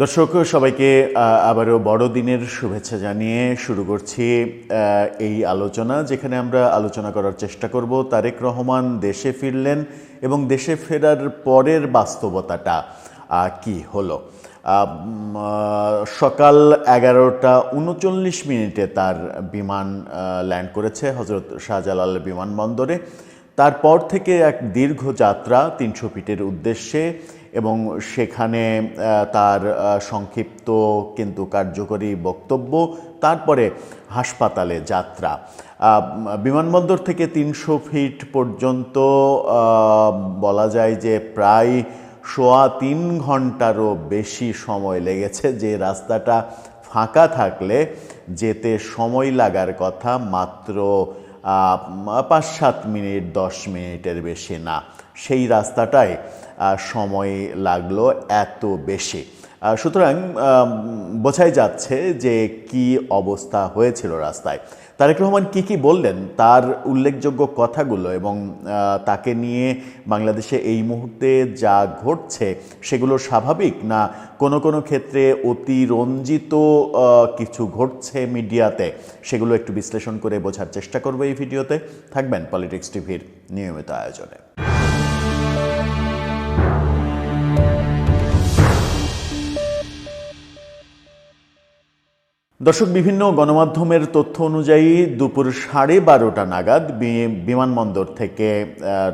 দর্শক সবাইকে আবারও বড়দিনের শুভেচ্ছা জানিয়ে শুরু করছি এই আলোচনা, যেখানে আমরা আলোচনা করার চেষ্টা করব তারেক রহমান দেশে ফিরলেন এবং দেশে ফেরার পরের বাস্তবতাটা কি হলো। সকাল 11:39 তার বিমান ল্যান্ড করেছে হজরত শাহজালাল বিমানবন্দরে। তারপর থেকে এক দীর্ঘ যাত্রা 300 ফিটের উদ্দেশ্যে, এবং সেখানে তার সংক্ষিপ্ত কিন্তু কার্যকরী বক্তব্য, তারপরে হাসপাতালে যাত্রা। বিমানবন্দর থেকে 300 ফিট পর্যন্ত বলা যায় যে প্রায় 3.25 ঘন্টারও বেশি সময় লেগেছে, যে রাস্তাটা ফাঁকা থাকলে যেতে সময় লাগার কথা মাত্র 5-7 মিনিট, 10 মিনিটের বেশি না। সেই রাস্তাটায় সময় লাগলো এত বেশি। সুতরাং বোঝাই যাচ্ছে যে কি অবস্থা হয়েছিল রাস্তায়। তারেক রহমান কি বললেন, তার উল্লেখযোগ্য কথাগুলো এবং তাকে নিয়ে বাংলাদেশে এই মুহূর্তে যা ঘটছে সেগুলো স্বাভাবিক, না কোনো ক্ষেত্রে অতিরঞ্জিত কিছু ঘটছে মিডিয়াতে, সেগুলো একটু বিশ্লেষণ করে বোঝার চেষ্টা করবো এই ভিডিওতে। থাকবেন পলিটিক্স টিভির নিয়মিত আয়োজনে। দর্শক, বিভিন্ন গণমাধ্যমের তথ্য অনুযায়ী দুপুর 12:30 নাগাদ বিমানবন্দর থেকে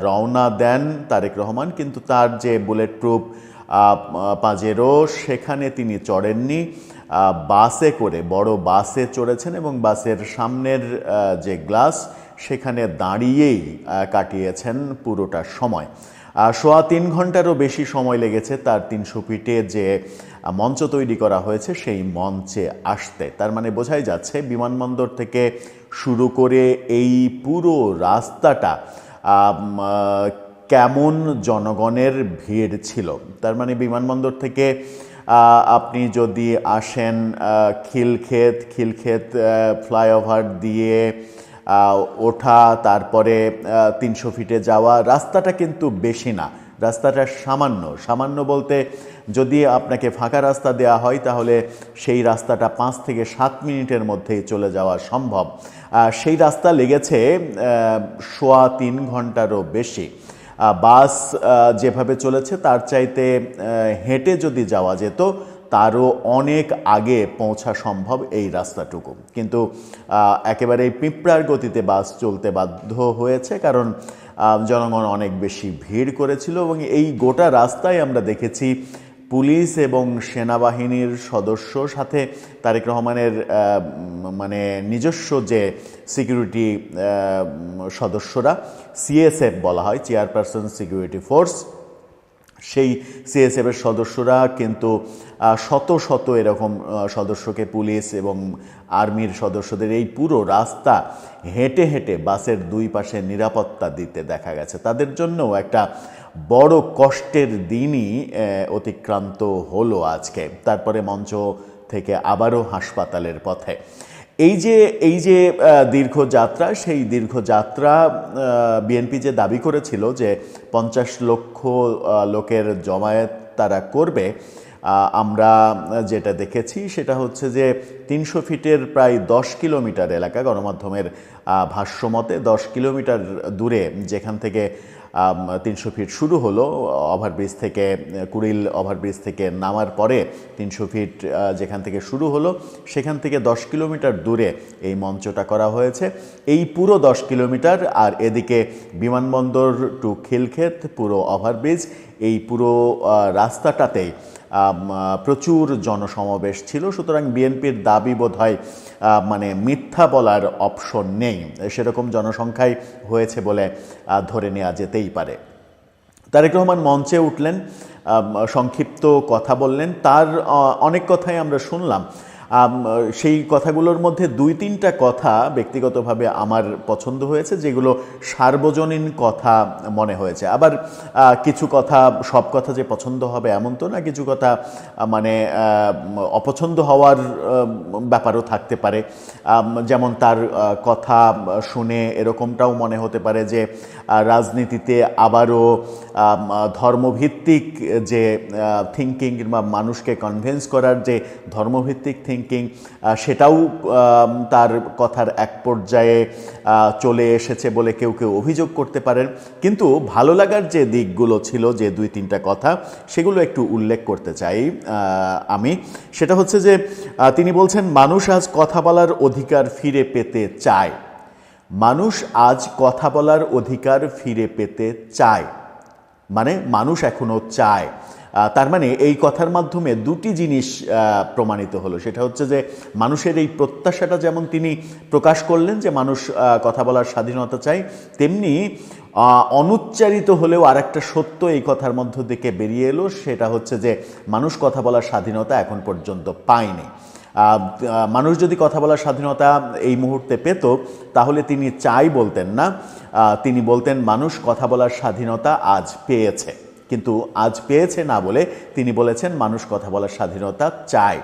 রওনা দেন তারেক রহমান, কিন্তু তার যে বুলেট প্রুফ পাজেরো সেখানে তিনি চড়েননি, বাসে করে, বড় বাসে চড়েছেন এবং বাসের সামনের যে গ্লাস সেখানে দাঁড়িয়েই কাটিয়েছেন পুরোটা সময়। 3.25 ঘন্টারও বেশি সময় লেগেছে তার 300 ফিটে যে মঞ্চ তৈরি করা হয়েছে সেই মঞ্চে আসতে। তার মানে বোঝাই যাচ্ছে বিমানবন্দর থেকে শুরু করে এই পুরো রাস্তাটা কেমন জনগণের ভিড় ছিল। তার মানে বিমানবন্দর থেকে আপনি যদি আসেন খিলক্ষেত ফ্লাইওভার দিয়ে ওঠা, তারপরে 300 ফিটে যাওয়া, রাস্তাটা কিন্তু বেশি না, রাস্তাটা সামান্য বলতে যদি আপনাকে ফাঁকা রাস্তা দেওয়া হয় তাহলে সেই রাস্তাটা 5 থেকে 7 মিনিটের মধ্যেই চলে যাওয়া সম্ভব। সেই রাস্তা লেগেছে 3.25 ঘন্টারও বেশি। বাস যেভাবে চলেছে তার চাইতে হেঁটে যদি যাওয়া যেত তারও অনেক আগে পৌঁছা সম্ভব এই রাস্তাটুকু, কিন্তু একেবারে পিঁপড়ার গতিতে বাস চলতে বাধ্য হয়েছে, কারণ জনগণ অনেক বেশি ভিড় করেছিল। এবং এই গোটা রাস্তায় আমরা দেখেছি পুলিশ এবং সেনাবাহিনীর সদস্য, সাথে তারেক রহমানের মানে নিজস্ব যে সিকিউরিটি সদস্যরা, সিএসএফ বলা হয়, চেয়ারপারসন সিকিউরিটি ফোর্স, সেই সিএসএফের সদস্যরা কিন্তু শত এরকম সদস্যকে, পুলিশ এবং আর্মির সদস্যদের এই পুরো রাস্তা হেঁটে বাসের দুই পাশে নিরাপত্তা দিতে দেখা গেছে। তাদের জন্যও একটা বড় কষ্টের দিনই অতিক্রান্ত হলো আজকে। তারপরে মঞ্চ থেকে আবারও হাসপাতালের পথে। এই যে দীর্ঘ যাত্রা, সেই দীর্ঘ যাত্রা বিএনপি যে দাবি করেছিল যে 50 লক্ষ লোকের জমায়েত তারা করবে, আমরা যেটা দেখেছি সেটা হচ্ছে যে 300 ফিটের প্রায় 10 কিলোমিটার এলাকা, গণমাধ্যমের ভাষ্যমতে 10 কিলোমিটার দূরে, যেখান থেকে 300 ফিট শুরু হলো ওভারব্রিজ থেকে, কুড়িল ওভারব্রিজ থেকে নামার পরে 300 ফিট যেখান থেকে শুরু হলো সেখান থেকে 10 কিলোমিটার দূরে এই মঞ্চটা করা হয়েছে। এই পুরো 10 কিলোমিটার, আর এদিকে বিমানবন্দর টু খিলক্ষেত পুরো ওভারব্রিজ, এই পুরো রাস্তাটাতেই প্রচুর জনসমাবেশ ছিল। সুতরাং বিএনপির দাবি বোধহয় মানে মিথ্যা বলার অপশন নেই, সেরকম জনসংখ্যাই হয়েছে বলে ধরে নেওয়া যেতেই পারে। তারেক রহমান মঞ্চে উঠলেন, সংক্ষিপ্ত কথা বললেন, তার অনেক কথাই আমরা শুনলাম। সেই কথাগুলোর মধ্যে 2-3টা কথা ব্যক্তিগতভাবে আমার পছন্দ হয়েছে, যেগুলো সার্বজনীন কথা মনে হয়েছে। আবার কিছু কথা, সব কথা যে পছন্দ হবে এমন তো না, কিছু কথা মানে অপছন্দ হওয়ার ব্যাপারও থাকতে পারে। যেমন তার কথা শুনে এরকমটাও মনে হতে পারে যে রাজনীতিতে আবারও ধর্মভিত্তিক যে থিঙ্কিং কিংবা মানুষকে কনভিন্স করার যে ধর্মভিত্তিক থিঙ্কিং, সেটাও তার কথার এক পর্যায়ে চলে এসেছে বলে কেউ কেউ অভিযোগ করতে পারেন। কিন্তু ভালো লাগার যে দিকগুলো ছিল, যে 2-3টা কথা, সেগুলো একটু উল্লেখ করতে চাই আমি। সেটা হচ্ছে যে তিনি বলছেন মানুষ আজ কথা বলার অধিকার ফিরে পেতে চায়। মানুষ আজ কথা বলার অধিকার ফিরে পেতে চায়, মানে মানুষ এখনো চায়। তার মানে এই কথার মাধ্যমে 2টি জিনিস প্রমাণিত হলো। সেটা হচ্ছে যে মানুষের এই প্রত্যাশাটা যেমন তিনি প্রকাশ করলেন যে মানুষ কথা বলার স্বাধীনতা চায়, তেমনি অনুচ্চারিত হলেও আরেকটা সত্য এই কথার মধ্য থেকে বেরিয়ে এলো, সেটা হচ্ছে যে মানুষ কথা বলার স্বাধীনতা এখন পর্যন্ত পায়নি। মানুষ যদি কথা বলার স্বাধীনতা এই মুহূর্তে পেত, তাহলে তিনি চাই বলতেন না, তিনি বলতেন মানুষ কথা বলার স্বাধীনতা আজ পেয়েছে। কিন্তু আজ পেয়েছে না বলে তিনি বলেছেন মানুষ কথা বলার স্বাধীনতা চায়।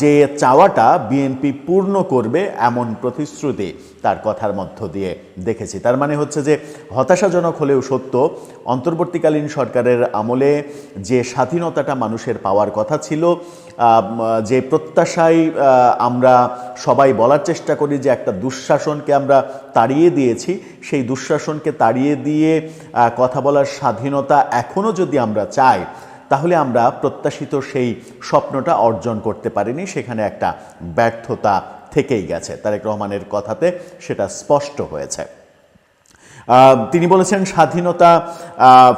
যে চাওয়াটা বিএনপি পূর্ণ করবে এমন প্রতিশ্রুতি তার কথার মধ্য দিয়ে দেখেছি। তার মানে হচ্ছে যে হতাশাজনক হলেও সত্য, অন্তর্বর্তীকালীন সরকারের আমলে যে স্বাধীনতাটা মানুষের পাওয়ার কথা ছিল, যে প্রত্যাশায় আমরা সবাই বলার চেষ্টা করি যে একটা দুঃশাসনকে আমরা তাড়িয়ে দিয়েছি, সেই দুঃশাসনকে তাড়িয়ে দিয়ে কথা বলার স্বাধীনতা এখনও যদি আমরা চাই, তাহলে আমরা প্রত্যাশিত সেই স্বপ্নটা অর্জন করতে পারিনি। সেখানে একটা ব্যর্থতা থেকেই গেছে। তারেক রহমানের কথাতে সেটা স্পষ্ট হয়েছে। তিনি বলেছেন স্বাধীনতা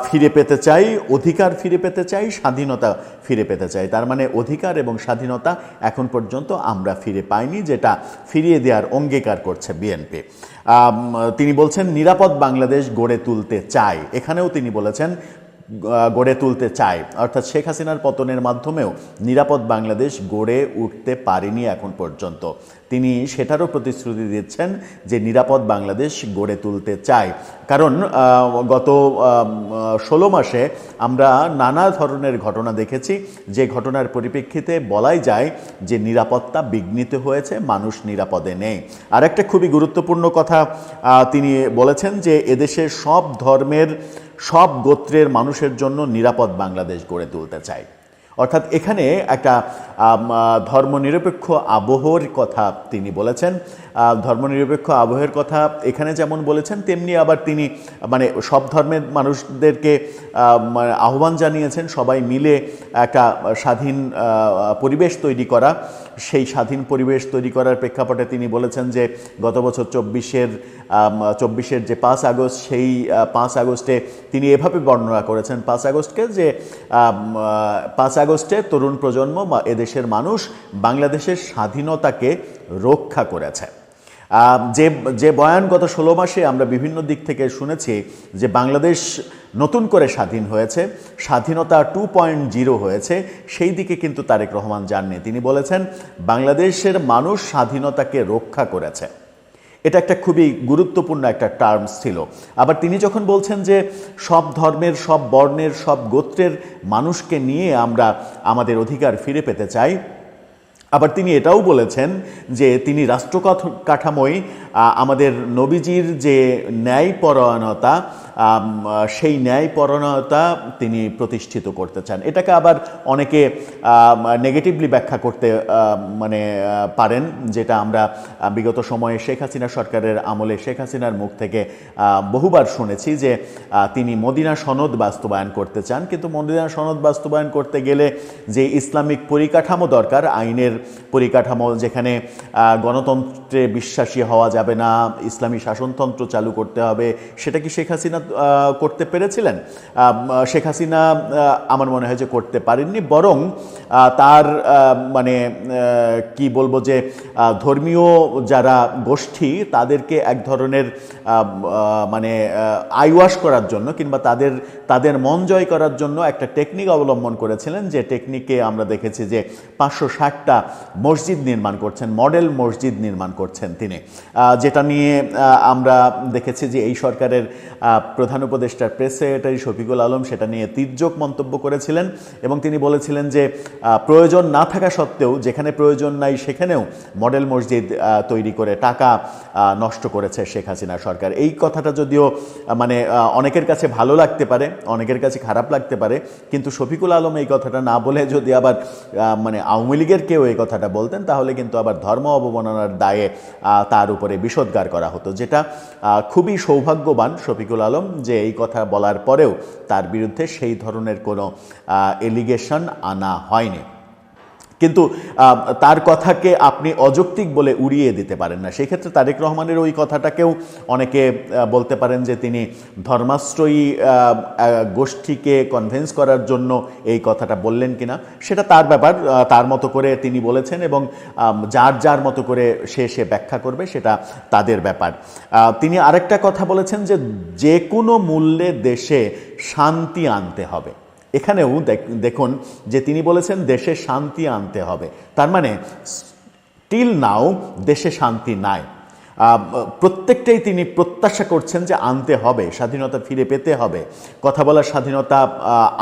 ফিরে পেতে চাই, অধিকার ফিরে পেতে চাই, স্বাধীনতা ফিরে পেতে চাই। তার মানে অধিকার এবং স্বাধীনতা এখন পর্যন্ত আমরা ফিরে পাইনি, যেটা ফিরিয়ে দেওয়ার অঙ্গীকার করছে বিএনপি। তিনি বলছেন নিরাপদ বাংলাদেশ গড়ে তুলতে চাই। এখানেও তিনি বলেছেন গড়ে তুলতে চায়, অর্থাৎ শেখ হাসিনার পতনের মাধ্যমেও নিরাপদ বাংলাদেশ গড়ে উঠতে পারেনি এখন পর্যন্ত। তিনি সেটারও প্রতিশ্রুতি দিচ্ছেন যে নিরাপদ বাংলাদেশ গড়ে তুলতে চায়। কারণ গত 16 মাসে আমরা নানা ধরনের ঘটনা দেখেছি, যে ঘটনার পরিপ্রেক্ষিতে বলাই যায় যে নিরাপত্তা বিঘ্নিত হয়েছে, মানুষ নিরাপদে নেই। আর একটা খুবই গুরুত্বপূর্ণ কথা তিনি বলেছেন যে এদেশে সব ধর্মের, সব গোত্রের মানুষের জন্য নিরাপদ বাংলাদেশ গড়ে তুলতে চাই। অর্থাৎ এখানে একটা ধর্মনিরপেক্ষ আবহের কথা তিনি বলেছেন। ধর্মনিরপেক্ষ আবহের কথা এখানে যেমন বলেছেন, তেমনি আবার তিনি মানে সব ধর্মের মানুষদেরকে আহ্বান জানিয়েছেন সবাই মিলে একটা স্বাধীন পরিবেশ তৈরি করা। সেই স্বাধীন পরিবেশ তৈরি করার প্রেক্ষাপটে তিনি বলেছেন যে গত বছর 24-এর যে 5 আগস্ট, সেই 5 আগস্টে তিনি এভাবে বর্ণনা করেছেন 5 আগস্টকে, যে 5 আগস্টে তরুণ প্রজন্ম বা এদেশের মানুষ বাংলাদেশের স্বাধীনতাকে রক্ষা করেছে। যে বয়ান গত 16 মাসে আমরা বিভিন্ন দিক থেকে শুনেছি যে বাংলাদেশ নতুন করে স্বাধীন হয়েছে, স্বাধীনতা 2.0 হয়েছে, সেই দিকে কিন্তু তারেক রহমান যাননি। তিনি বলেছেন বাংলাদেশের মানুষ স্বাধীনতাকে রক্ষা করেছে। এটা একটা খুবই গুরুত্বপূর্ণ একটা টার্মস ছিল। আবার তিনি যখন বলছেন যে সব ধর্মের, সব বর্ণের, সব গোত্রের মানুষকে নিয়ে আমরা আমাদের অধিকার ফিরে পেতে চাই, আবার তিনি এটাও বলেছেন যে তিনি রাষ্ট্র কাঠামোয় আমাদের নবীজির যে ন্যায়পরায়ণতা, সেই ন্যায়পরায়ণতা তিনি প্রতিষ্ঠিত করতে চান। এটাকে আবার অনেকে নেগেটিভলি ব্যাখ্যা করতে পারেন, যেটা আমরা বিগত সময়ে শেখ হাসিনা সরকারের আমলে শেখ হাসিনার মুখ থেকে বহুবার শুনেছি যে তিনি মদিনা সনদ বাস্তবায়ন করতে চান। কিন্তু মদিনা সনদ বাস্তবায়ন করতে গেলে যে ইসলামিক পরিকাঠামো দরকার, আইনের পরিকাঠামো, যেখানে গণতন্ত্রে বিশ্বাসী হওয়া যাবে না, ইসলামী শাসনতন্ত্র চালু করতে হবে, সেটা কি শেখ হাসিনা করতে পেরেছিলেন? শেখ হাসিনা আমার মনে হয় যে করতে পারেননি, বরং তার মানে কি বলবো যে ধর্মীয় যারা গোষ্ঠী তাদেরকে এক ধরনের মানে আইওয়াশ করার জন্য কিংবা তাদের মন জয় করার জন্য একটা টেকনিক অবলম্বন করেছিলেন, যে টেকনিকে আমরা দেখেছি যে 560টা মসজিদ নির্মাণ করছেন, মডেল মসজিদ নির্মাণ করছেন তিনি, যেটা নিয়ে আমরা দেখেছি যে এই সরকারের প্রধান উপদেষ্টার প্রেস সেক্রেটারি শফিকুল আলম সেটা নিয়ে তির্যক মন্তব্য করেছিলেন এবং তিনি বলেছিলেন যে প্রয়োজন না থাকা সত্ত্বেও যেখানে প্রয়োজন নাই সেখানেও মডেল মসজিদ তৈরি করে টাকা নষ্ট করেছে শেখ হাসিনা সরকার। এই কথাটা যদিও মানে অনেকের কাছে ভালো লাগতে পারে, অনেকের কাছে খারাপ লাগতে পারে, কিন্তু শফিকুল আলম এই কথাটা না বলে যদি আবার মানে আওয়ামী লীগের কেউ এই কথাটা বলতেন তাহলে কিন্তু আবার ধর্ম অবমাননার দায়ে তার উপরে বিষোদ্গার করা হতো, যেটা খুবই সৌভাগ্যবান শফিকুল আলম যে এই কথা বলার পরেও তার বিরুদ্ধে সেই ধরনের কোনো এলিগেশন আনা হয়নি। কিন্তু তার কথাকে আপনি অযৌক্তিক বলে উড়িয়ে দিতে পারেন না। সেই ক্ষেত্রে তারেক রহমানের ওই কথাটাকেও অনেকে বলতে পারেন যে তিনি ধর্মাশ্রয়ী গোষ্ঠীকে কনভিন্স করার জন্য এই কথাটা বললেন কিনা সেটা তার ব্যাপার, তার মতো করে তিনি বলেছেন এবং যার মতো করে সে ব্যাখ্যা করবে সেটা তাদের ব্যাপার। তিনি আরেকটা কথা বলেছেন যে যে কোনো মূল্যে দেশে শান্তি আনতে হবে। এখানেও দেখুন যে তিনি বলেছেন দেশে শান্তি আনতে হবে, তার মানে টিল নাও দেশে শান্তি নাই। প্রত্যেকটাই তিনি প্রত্যাশা করছেন যে আনতে হবে, স্বাধীনতা ফিরে পেতে হবে, কথা বলার স্বাধীনতা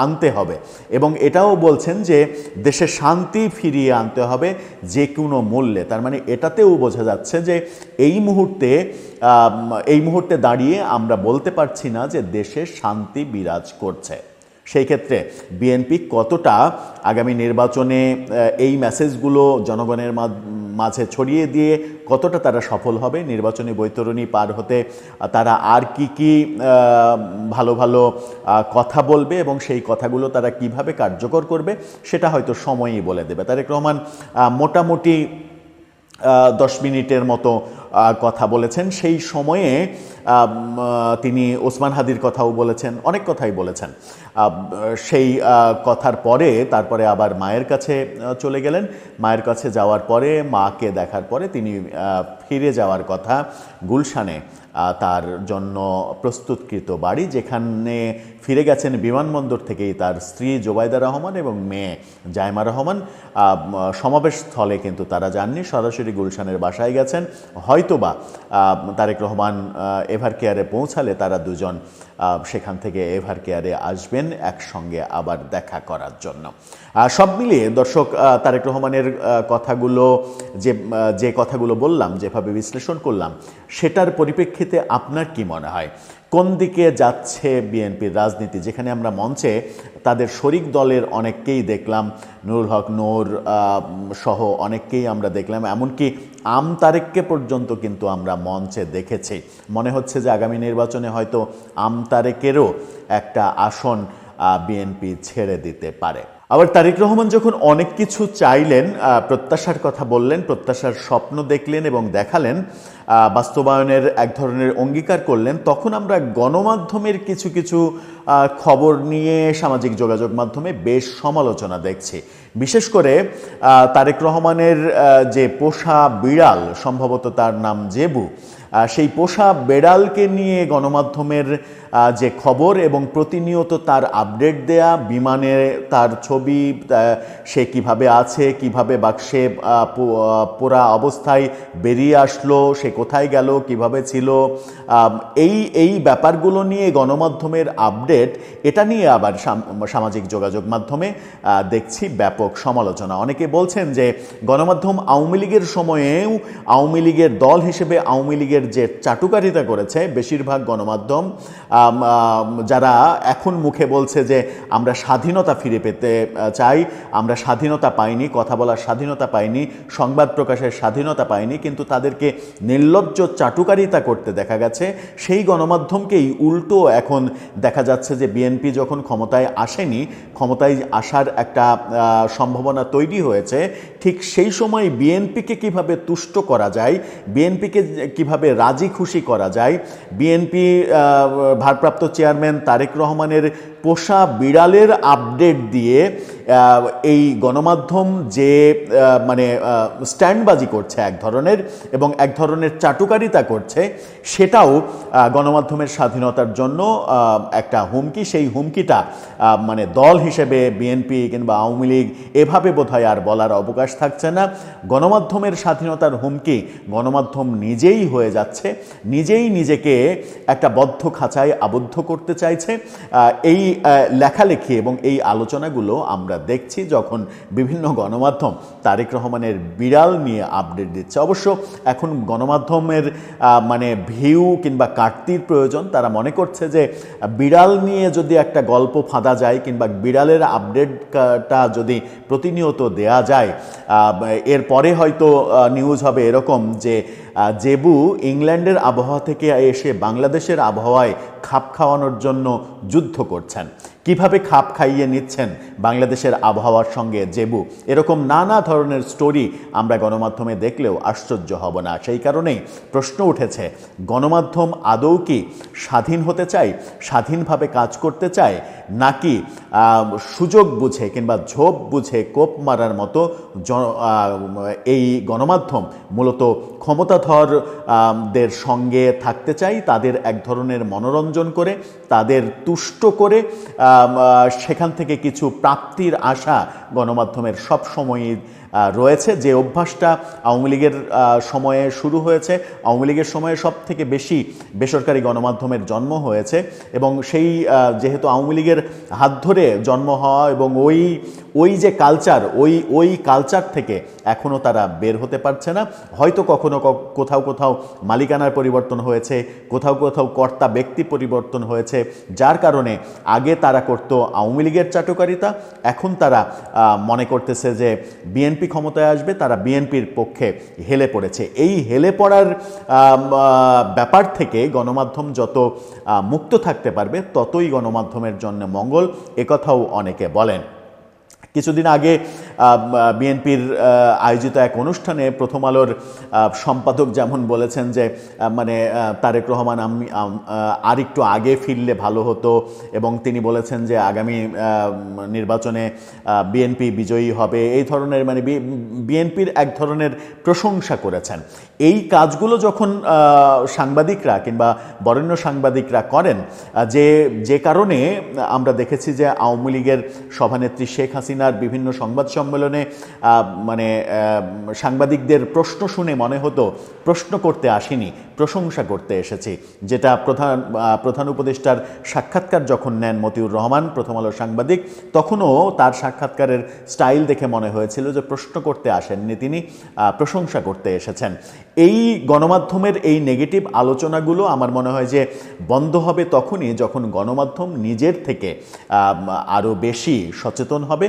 আনতে হবে এবং এটাও বলছেন যে দেশে শান্তি ফিরিয়ে আনতে হবে যে কোনো মূল্যে। তার মানে এটাতেও বোঝা যাচ্ছে যে এই মুহূর্তে দাঁড়িয়ে আমরা বলতে পারছি না যে দেশে শান্তি বিরাজ করছে। সেই ক্ষেত্রে বিএনপি কতটা আগামী নির্বাচনে এই মেসেজগুলো জনগণের মাঝে ছড়িয়ে দিয়ে কতটা তারা সফল হবে, নির্বাচনী বৈতরণী পার হতে তারা আর কি ভালো ভালো কথা বলবে এবং সেই কথাগুলো তারা কিভাবে কার্যকর করবে সেটা হয়তো সময়ই বলে দেবে। তারেক রহমান মোটামুটি 10 মিনিটের মতো কথা বলেছেন, সেই সময়ে তিনি ওসমান হাদির কথাও বলেছেন, অনেক কথাই বলেছেন। সেই কথার পরে তারপরে আবার মায়ের কাছে চলে গেলেন, মায়ের কাছে যাওয়ার পরে মাকে দেখার পরে তিনি ফিরে যাওয়ার কথা গুলশানে তার জন্য প্রস্তুতকৃত বাড়ি, যেখানে ফিরে গেছেন বিমানবন্দর থেকেই তার স্ত্রী জোবাইদা রহমান এবং মেয়ে জায়মা রহমান। সমাবেশ স্থলে কিন্তু তারা যাননি, সরাসরি গুলশানের বাসায় গেছেন। হয়তোবা তারেক রহমান এভার কেয়ারে পৌঁছালে তারা দুজন সেখান থেকে এভার কেয়ারে আসবেন একসঙ্গে আবার দেখা করার জন্য। সব মিলিয়ে দর্শক, তারেক রহমানের কথাগুলো যে কথাগুলো বললাম, যেভাবে বিশ্লেষণ করলাম, সেটার পরিপ্রেক্ষিতে আপনার কি মনে হয় কোন দিকে যাচ্ছে বিএনপির রাজনীতি? যেখানে আমরা মঞ্চে তাদের শরিক দলের অনেককেই দেখলাম, নুরুল হক নূর সহ অনেককেই আমরা দেখলাম, এমনকি তারেককে পর্যন্ত কিন্তু আমরা মঞ্চে দেখেছি। মনে হচ্ছে যে আগামী নির্বাচনে হয়তো তারেকেরও একটা আসন বিএনপি ছেড়ে দিতে পারে। আবার তারেক রহমান যখন অনেক কিছু চাইলেন, প্রত্যাশার কথা বললেন, প্রত্যাশার স্বপ্ন দেখলেন এবং দেখালেন, বাস্তবায়নের এক ধরনের অঙ্গীকার করলেন, তখন আমরা গণমাধ্যমের কিছু খবর নিয়ে সামাজিক যোগাযোগ মাধ্যমে বেশ সমালোচনা দেখছি। বিশেষ করে তারেক রহমানের যে পোষা বিড়াল, সম্ভবত তার নাম জেবু, সেই পোষা বেড়ালকে নিয়ে গণমাধ্যমের যে খবর এবং প্রতিনিয়ত তার আপডেট দেয়া, বিমানে তার ছবি, সে কিভাবে আছে, কিভাবে বাক্সে পোড়া অবস্থায় বেরিয়ে আসলো, সে কোথায় গেল, কিভাবে ছিল, এই ব্যাপারগুলো নিয়ে গণমাধ্যমের আপডেট, এটা নিয়ে আবার সামাজিক যোগাযোগ মাধ্যমে দেখছি ব্যাপক সমালোচনা। অনেকে বলছেন যে গণমাধ্যম আওয়ামী লীগের সময়েও আওয়ামী লীগের দল হিসেবে আওয়ামী লীগের যে চাটুকারিতা করেছে, বেশিরভাগ গণমাধ্যম যারা এখন মুখে বলছে যে আমরা স্বাধীনতা ফিরে পেতে চাই, আমরা স্বাধীনতা পাইনি, কথা বলার স্বাধীনতা পাইনি, সংবাদ প্রকাশের স্বাধীনতা পাইনি, কিন্তু তাদেরকে নির্লজ্জ চাটুকারিতা করতে দেখা গেছে, সেই গণমাধ্যমকেই উল্টো এখন দেখা যাচ্ছে যে বিএনপি যখন ক্ষমতায় আসেনি, ক্ষমতায় আসার একটা সম্ভাবনা তৈরি হয়েছে, ঠিক সেই সময় বিএনপিকে কিভাবে তুষ্ট করা যায়, বিএনপিকে কিভাবে কিভাবে রাজি খুশি করা যায়। বিএনপি ভারপ্রাপ্ত চেয়ারম্যান তারেক রহমানের পোষা বিড়ালের আপডেট দিয়ে এই গণমাধ্যম যে মানে স্ট্যান্ডবাজি করছে এক ধরনের এবং এক ধরনের চাটুকারিতা করছে, সেটাও গণমাধ্যমের স্বাধীনতার জন্য একটা হুমকি। সেই হুমকিটা মানে দল হিসেবে বিএনপি কিংবা আওয়ামী লীগ এভাবে বোধহয় আর বলার অবকাশ থাকছে না। গণমাধ্যমের স্বাধীনতার হুমকি গণমাধ্যম নিজেই হয়ে যাচ্ছে, নিজেই নিজেকে একটা বদ্ধ খাঁচায় আবদ্ধ করতে চাইছে। এই লেখালেখি এবং এই আলোচনাগুলো আমরা দেখছি যখন বিভিন্ন গণমাধ্যম তারেক রহমানের বিড়াল নিয়ে আপডেট দিচ্ছে। অবশ্য এখন গণমাধ্যমের মানে ভিউ কিংবা কাটতির প্রয়োজন। তারা মনে করছে যে বিড়াল নিয়ে যদি একটা গল্প ফাঁদা যায় কিংবা বিড়ালের আপডেটটা যদি প্রতিনিয়ত দেয়া যায়, এরপরে হয়তো নিউজ হবে এরকম যে জেবু ইংল্যান্ডের আবহাওয়া থেকে এসে বাংলাদেশের আবহাওয়ায় খাপ খাওয়ানোর জন্য যুদ্ধ করছেন। কিভাবে খাপ খাইয়ে নিচ্ছেন বাংলাদেশের আবহাওয়ার সঙ্গে জেবু, এরকম নানা ধরনের স্টোরি আমরা গণমাধ্যমে দেখলেও আশ্চর্য হব না। সেই কারণেই প্রশ্ন উঠেছে, গণমাধ্যম আদৌ কি স্বাধীন হতে চায়, স্বাধীনভাবে কাজ করতে চায়, নাকি সুযোগ বুঝে কিংবা ঝোপ বুঝে কোপ মারার মতো এই গণমাধ্যম মূলত ক্ষমতাধরদের সঙ্গে থাকতে চাই, তাদের এক ধরনের মনোরঞ্জন করে, তাদের তুষ্ট করে সেখান থেকে কিছু প্রাপ্তির আশা গণমাধ্যমের সব সময়ই রয়েছে। যে অভ্যাসটা আওয়ামী লীগের সময়ে শুরু হয়েছে, আওয়ামী লীগের সময়ে সব থেকে বেশি বেসরকারি গণমাধ্যমের জন্ম হয়েছে এবং সেই যেহেতু আওয়ামী লীগের হাত ধরে জন্ম হওয়া এবং ওই যে কালচার, ওই কালচার থেকে এখনও তারা বের হতে পারছে না। হয়তো কোথাও মালিকানার পরিবর্তন হয়েছে, কোথাও কর্তা ব্যক্তি পরিবর্তন হয়েছে, যার কারণে আগে তারা করত আওয়ামী লীগের চাটুকারিতা, এখন তারা মনে করতেছে যে বিএনপি ক্ষমতায় আসবে, তারা বিএনপির পক্ষে হেলে পড়েছে। এই হেলে পড়ার ব্যাপার থেকে গণমাধ্যম যত মুক্ত থাকতে পারবে ততই গণমাধ্যমের জন্য মঙ্গল, একথাও অনেকে বলেন। কিছুদিন আগে বিএনপির আয়োজিত এক অনুষ্ঠানে প্রথম আলোর সম্পাদক যেমন বলেছেন যে মানে তারেক রহমান আর একটু আগে ফিরলে ভালো হতো, এবং তিনি বলেছেন যে আগামী নির্বাচনে বিএনপি বিজয়ী হবে, এই ধরনের মানে বিএনপির এক ধরনের প্রশংসা করেছেন। এই কাজগুলো যখন সাংবাদিকরা কিংবা বরেণ্য সাংবাদিকরা করেন, যে কারণে আমরা দেখেছি যে আওয়ামী লীগের সভানেত্রী শেখ হাসিনার বিভিন্ন সংবাদ সম্মেলনে মানে সাংবাদিকদের প্রশ্ন শুনে মনে হতো প্রশ্ন করতে আসেনি, প্রশংসা করতে এসেছি। যেটা প্রধান উপদেষ্টার সাক্ষাৎকার যখন নেন মতিউর রহমান, প্রথম আলোর সাংবাদিক, তখনও তার সাক্ষাৎকারের স্টাইল দেখে মনে হয়েছিল যে প্রশ্ন করতে আসেননি, তিনি প্রশংসা করতে এসেছেন। এই গণমাধ্যমের এই নেগেটিভ আলোচনাগুলো আমার মনে হয় যে বন্ধ হবে তখনই যখন গণমাধ্যম নিজের থেকে আরও বেশি সচেতন হবে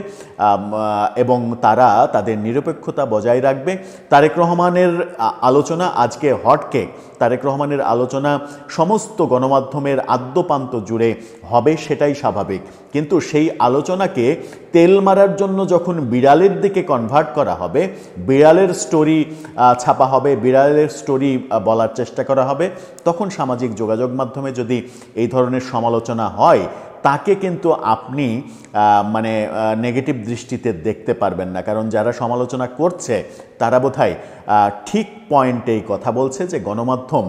এবং তারা তাদের নিরপেক্ষতা বজায় রাখবে। তারেক রহমানের আলোচনা আজকে হটকেক, তারেক রহমানের আলোচনা সমস্ত গণমাধ্যমের আদ্যপান্ত জুড়ে হবে, সেটাই স্বাভাবিক। কিন্তু সেই আলোচনাকে তেল মারার জন্য যখন বিড়ালের দিকে কনভার্ট করা হবে, বিড়ালের স্টোরি ছাপা হবে, বিড়ালের স্টোরি বলার চেষ্টা করা হবে, তখন সামাজিক যোগাযোগ মাধ্যমে যদি এই ধরনের সমালোচনা হয়, তাকে কিন্তু আপনি মানে নেগেটিভ দৃষ্টিতে দেখতে পারবেন না। কারণ যারা সমালোচনা করছে তারা বোধহয় ঠিক পয়েন্টেই কথা বলছে যে গণমাধ্যম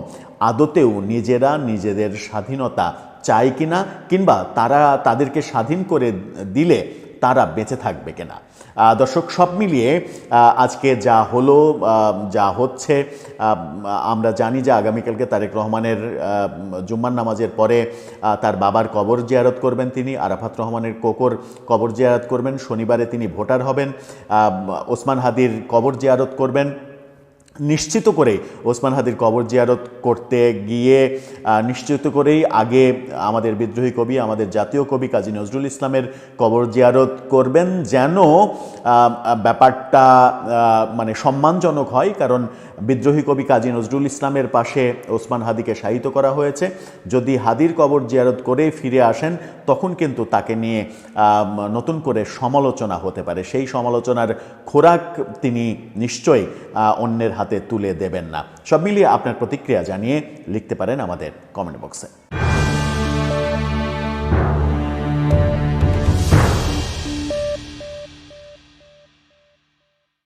আদতেও নিজেরা নিজেদের স্বাধীনতা চায় কিনা, কিংবা তারা তাদেরকে স্বাধীন করে দিলে তারা বেঁচে থাকবে কিনা। দর্শক, সব মিলিয়ে আজকে যা হলো, যা হচ্ছে, আমরা জানি যে আগামীকালকে তারেক রহমানের জুম্মার নামাজের পরে তার বাবার কবর জিয়ারত করবেন তিনি, আরাফাত রহমানের কোকোর কবর জিয়ারত করবেন, শনিবারে তিনি ভোটার হবেন, ওসমান হাদির কবর জিয়ারত করবেন। নিশ্চিত করে ওসমান হাদির কবর জিয়ারত করতে গিয়ে নিশ্চিত করেই আগে আমাদের বিদ্রোহী কবি, আমাদের জাতীয় কবি কাজী নজরুল ইসলামের কবর জিয়ারত করবেন, যেন ব্যাপারটা মানে সম্মানজনক হয়। কারণ বিদ্রোহী কবি কাজী নজরুল ইসলামের পাশে ওসমান হাদিকে শায়িত করা হয়েছে। যদি হাদির কবর জিয়ারত করে ফিরে আসেন, তখন কিন্তু তাকে নিয়ে নতুন করে সমালোচনা হতে পারে। সেই সমালোচনার খোরাক তিনি নিশ্চয়ই অন্যের হাতে হাতে তুলে দেবেন না। সব মিলিয়ে আপনার প্রতিক্রিয়া জানিয়ে লিখতে পারেন আমাদের কমেন্ট বক্সে।